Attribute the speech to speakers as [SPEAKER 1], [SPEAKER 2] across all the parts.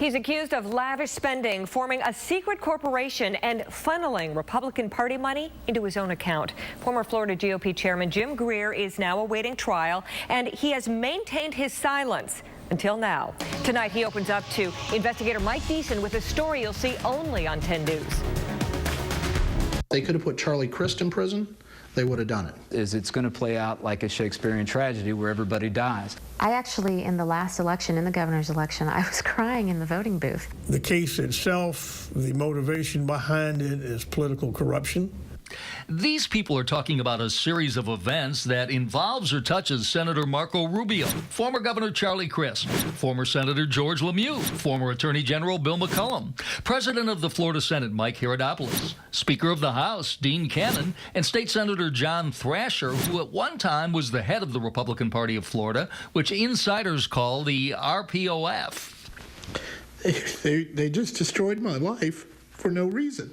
[SPEAKER 1] He's accused of lavish spending, forming a secret corporation, and funneling Republican Party money into his own account. Former Florida GOP Chairman Jim Greer is now awaiting trial, and he has maintained his silence until now. Tonight, he opens up to investigator Mike Deason with a story you'll see only on 10 News.
[SPEAKER 2] They could have put Charlie Crist in prison. They would have done it.
[SPEAKER 3] It's going to play out like a Shakespearean tragedy where everybody dies.
[SPEAKER 4] I actually, in the last election, in the governor's election, I was crying in the voting booth.
[SPEAKER 5] The case itself, the motivation behind it is political corruption.
[SPEAKER 6] These people are talking about a series of events that involves or touches Senator Marco Rubio, former Governor Charlie Crist, former Senator George Lemieux, former Attorney General Bill McCollum, President of the Florida Senate Mike Hiradopoulos, Speaker of the House Dean Cannon, and State Senator John Thrasher, who at one time was the head of the Republican Party of Florida, which insiders call the RPOF.
[SPEAKER 2] They just destroyed my life for no reason.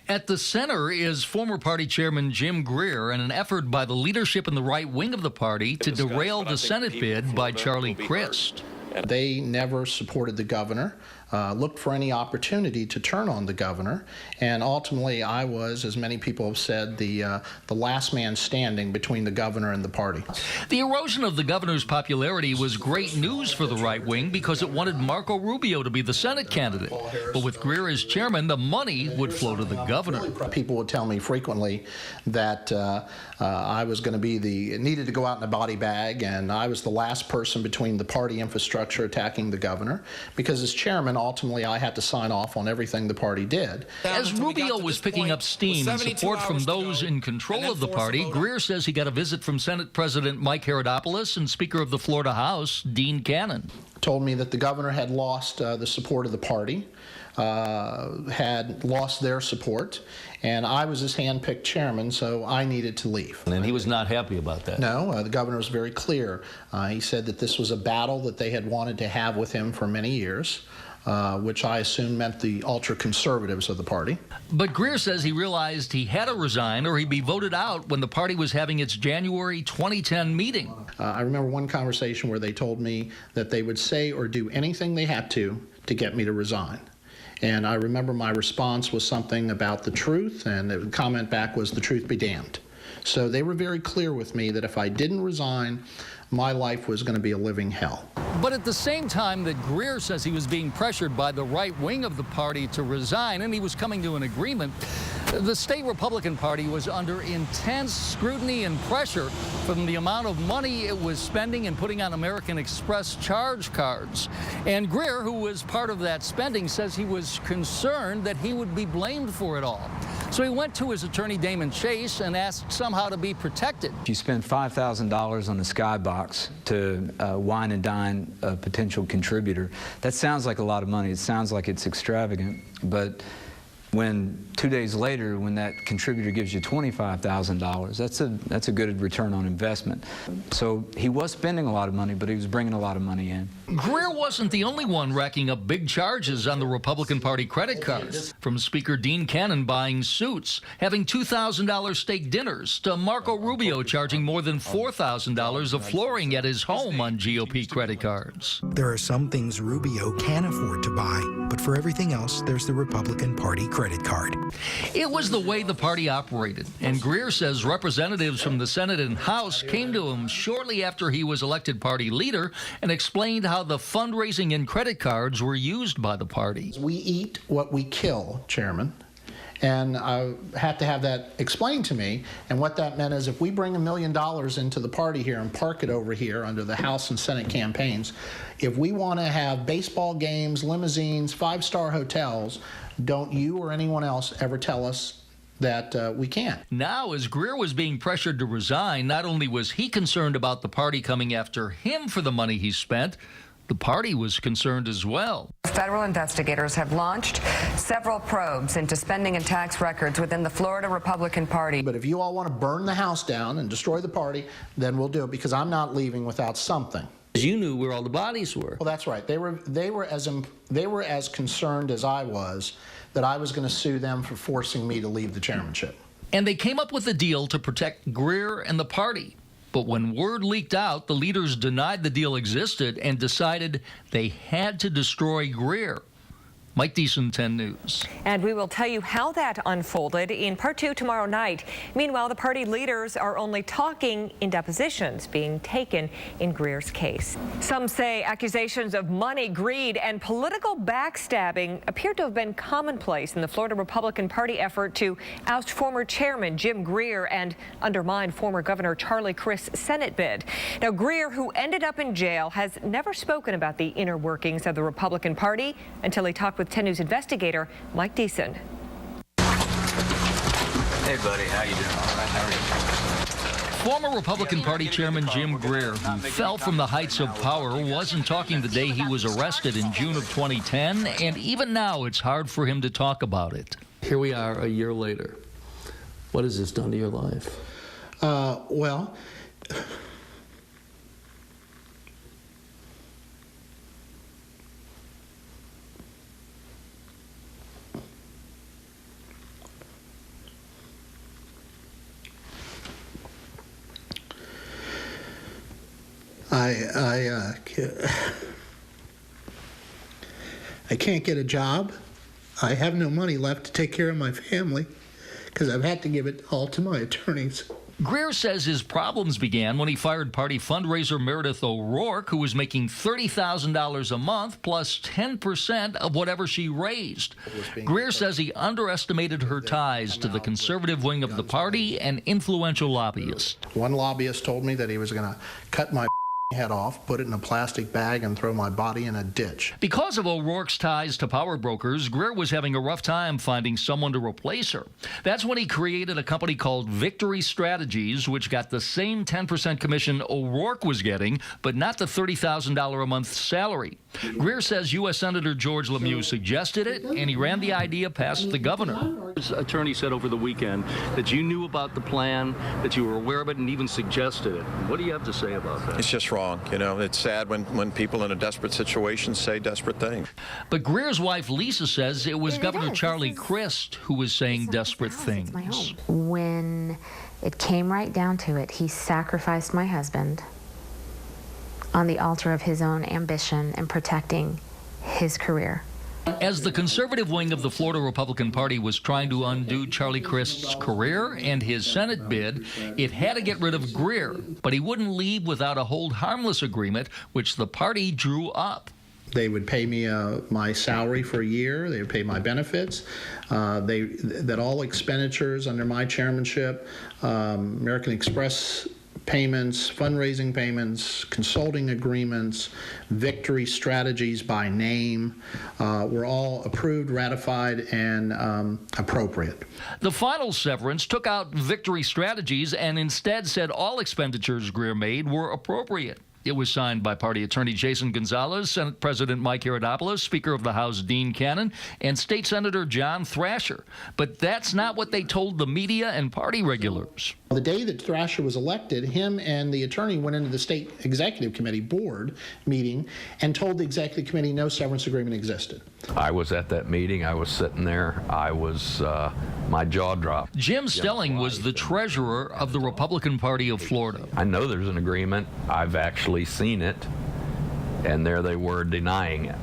[SPEAKER 6] At the center is former party chairman Jim Greer and an effort by the leadership in the right wing of the party to derail the Senate bid by Charlie Crist.
[SPEAKER 2] They never supported the governor, looked for any opportunity to turn on the governor, and ultimately I was, as many people have said, the last man standing between the governor and the party.
[SPEAKER 6] The erosion of the governor's popularity was great news for the right wing because it wanted Marco Rubio to be the Senate candidate. But with Greer as chairman, the money would flow to the governor.
[SPEAKER 2] People would tell me frequently that I was going to be needed to go out in a body bag, and I was the last person between the party infrastructure attacking the governor, because as chairman, ultimately I had to sign off on everything the party did.
[SPEAKER 6] As Rubio was picking up steam and support from those in control of the party, Greer says he got a visit from Senate President Mike Hiradopoulos and Speaker of the Florida House Dean Cannon.
[SPEAKER 2] Told me that the governor had lost the support of the party, had lost their support, and I was his hand-picked chairman, so I needed to leave.
[SPEAKER 6] And he was not happy about that.
[SPEAKER 2] No, the governor was very clear. He said that this was a battle that they had wanted to have with him for many years, which I assume meant the ultra-conservatives of the party.
[SPEAKER 6] But Greer says he realized he had to resign or he'd be voted out when the party was having its January 2010 meeting.
[SPEAKER 2] I remember one conversation where they told me that they would say or do anything they had to get me to resign. And I remember my response was something about the truth, and the comment back was, "The truth be damned." So they were very clear with me that if I didn't resign, my life was going to be a living hell.
[SPEAKER 6] But at the same time that Greer says he was being pressured by the right wing of the party to resign, and he was coming to an agreement, the state Republican Party was under intense scrutiny and pressure from the amount of money it was spending and putting on American Express charge cards. And Greer, who was part of that spending, says he was concerned that he would be blamed for it all. So he went to his attorney, Damon Chase, and asked somehow to be protected.
[SPEAKER 3] If you spend $5,000 on a skybox to wine and dine a potential contributor, that sounds like a lot of money. It sounds like it's extravagant. But when 2 days later, when that contributor gives you $25,000, that's a good return on investment. So he was spending a lot of money, but he was bringing a lot of money in.
[SPEAKER 6] Greer wasn't the only one racking up big charges on the Republican Party credit cards, from Speaker Dean Cannon buying suits, having $2,000 steak dinners, to Marco Rubio charging more than $4,000 of flooring at his home on GOP credit cards.
[SPEAKER 7] There are some things Rubio can afford to buy, but for everything else, there's the Republican Party credit card.
[SPEAKER 6] It was the way the party operated, and Greer says representatives from the Senate and House came to him shortly after he was elected party leader and explained how the fundraising and credit cards were used by the party.
[SPEAKER 2] We eat what we kill, Chairman, and I had to have that explained to me, and what that meant is if we bring $1 million into the party here and park it over here under the House and Senate campaigns, if we want to have baseball games, limousines, five-star hotels, don't you or anyone else ever tell us that we can't.
[SPEAKER 6] Now, as Greer was being pressured to resign, not only was he concerned about the party coming after him for the money he spent, the party was concerned as well.
[SPEAKER 1] Federal investigators have launched several probes into spending and tax records within the Florida Republican Party.
[SPEAKER 2] But if you all want to burn the house down and destroy the party, then we'll do it, because I'm not leaving without something.
[SPEAKER 8] You knew where all the bodies were.
[SPEAKER 2] Well, that's right. They were as concerned as I was that I was going to sue them for forcing me to leave the chairmanship.
[SPEAKER 6] And they came up with a deal to protect Greer and the party. But when word leaked out, the leaders denied the deal existed and decided they had to destroy Greer. Mike Deason, 10 News.
[SPEAKER 1] And we will tell you how that unfolded in Part 2 tomorrow night. Meanwhile, the party leaders are only talking in depositions being taken in Greer's case. Some say accusations of money, greed, and political backstabbing appear to have been commonplace in the Florida Republican Party effort to oust former chairman Jim Greer and undermine former Governor Charlie Crist's Senate bid. Now, Greer, who ended up in jail, has never spoken about the inner workings of the Republican Party until he talked with 10 News investigator Mike Deason.
[SPEAKER 3] Hey, buddy, how you doing? All right, how are you?
[SPEAKER 6] Former Republican Party Chairman Jim Greer, who fell from the heights of power, wasn't talking the day he was arrested in June of 2010, and even now it's hard for him to talk about it.
[SPEAKER 8] Here we are a year later. What has this done to your life?
[SPEAKER 2] Well, I can't get a job. I have no money left to take care of my family because I've had to give it all to my attorneys.
[SPEAKER 6] Greer says his problems began when he fired party fundraiser Meredith O'Rourke, who was making $30,000 a month plus 10% of whatever she raised. Greer says he underestimated her ties to the conservative wing of the party and influential lobbyists.
[SPEAKER 2] One lobbyist told me that he was going to cut my head off, put it in a plastic bag, and throw my body in a ditch.
[SPEAKER 6] Because of O'Rourke's ties to power brokers, Greer was having a rough time finding someone to replace her. That's when he created a company called Victory Strategies, which got the same 10% commission O'Rourke was getting, but not the $30,000 a month salary. Greer says U.S. Senator George Lemieux suggested it, and he ran the idea past the governor.
[SPEAKER 9] His attorney said over the weekend that you knew about the plan, that you were aware of it, and even suggested it. What do you have to say about that?
[SPEAKER 10] It's just wrong. You know, it's sad when people in a desperate situation say desperate things.
[SPEAKER 6] But Greer's wife, Lisa, says it was Governor Charlie Crist who was saying desperate things.
[SPEAKER 4] When it came right down to it, he sacrificed my husband on the altar of his own ambition and protecting his career.
[SPEAKER 6] As the conservative wing of the Florida Republican Party was trying to undo Charlie Crist's career and his Senate bid, it had to get rid of Greer, but he wouldn't leave without a hold harmless agreement, which the party drew up.
[SPEAKER 2] They would pay me my salary for a year. They would pay my benefits. That all expenditures under my chairmanship, American Express payments, fundraising payments, consulting agreements, victory strategies by name were all approved, ratified, and appropriate.
[SPEAKER 6] The final severance took out victory strategies and instead said all expenditures Greer made were appropriate. It was signed by Party Attorney Jason Gonzalez, Senate President Mike Herodopoulos, Speaker of the House Dean Cannon, and State Senator John Thrasher. But that's not what they told the media and party regulars.
[SPEAKER 2] The day that Thrasher was elected, him and the attorney went into the State Executive Committee board meeting and told the Executive Committee no severance agreement existed.
[SPEAKER 11] I was at that meeting. I was sitting there. I was, my jaw dropped.
[SPEAKER 6] Jim Stelling was the treasurer of the Republican Party of Florida.
[SPEAKER 11] I know there's an agreement. I've actually seen it, and there they were denying it.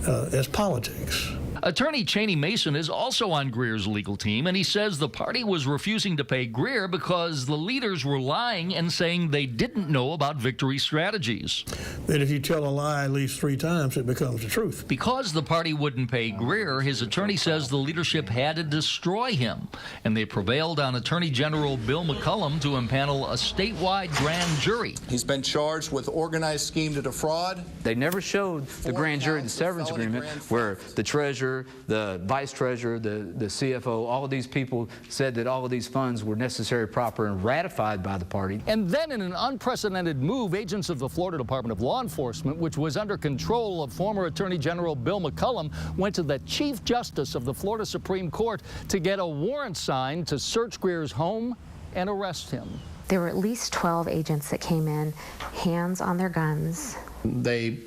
[SPEAKER 5] It's politics.
[SPEAKER 6] Attorney Cheney Mason is also on Greer's legal team, and he says the party was refusing to pay Greer because the leaders were lying and saying they didn't know about victory strategies.
[SPEAKER 5] That if you tell a lie at least 3 times, it becomes the truth.
[SPEAKER 6] Because the party wouldn't pay Greer, his attorney says the leadership had to destroy him, and they prevailed on Attorney General Bill McCollum to impanel a statewide grand jury.
[SPEAKER 12] He's been charged with organized scheme to defraud.
[SPEAKER 3] They never showed the grand jury the severance agreement where the treasurer, the vice treasurer, the CFO, all of these people said that all of these funds were necessary, proper, and ratified by the party.
[SPEAKER 6] And then in an unprecedented move, agents of the Florida Department of Law Enforcement, which was under control of former Attorney General Bill McCollum, went to the Chief Justice of the Florida Supreme Court to get a warrant signed to search Greer's home and arrest him.
[SPEAKER 4] There were at least 12 agents that came in, hands on their guns.
[SPEAKER 2] They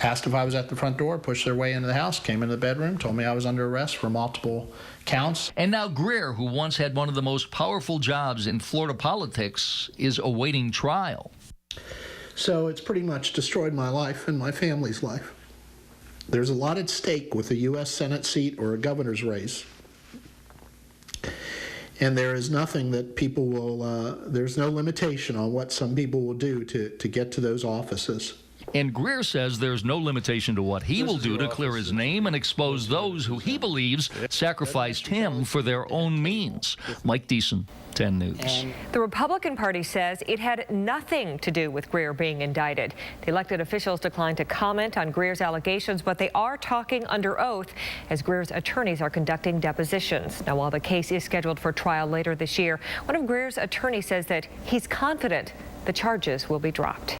[SPEAKER 2] asked if I was at the front door, pushed their way into the house, came into the bedroom, told me I was under arrest for multiple counts.
[SPEAKER 6] And now Greer, who once had one of the most powerful jobs in Florida politics, is awaiting trial.
[SPEAKER 2] So it's pretty much destroyed my life and my family's life. There's a lot at stake with a U.S. Senate seat or a governor's race. And there is nothing that people will, there's no limitation on what some people will do to get to those offices.
[SPEAKER 6] And Greer says there's no limitation to what he will do to clear his name and expose those who he believes sacrificed him for their own means. Mike Deason, 10 News.
[SPEAKER 1] The Republican Party says it had nothing to do with Greer being indicted. The elected officials declined to comment on Greer's allegations, but they are talking under oath as Greer's attorneys are conducting depositions. Now, while the case is scheduled for trial later this year, one of Greer's attorneys says that he's confident the charges will be dropped.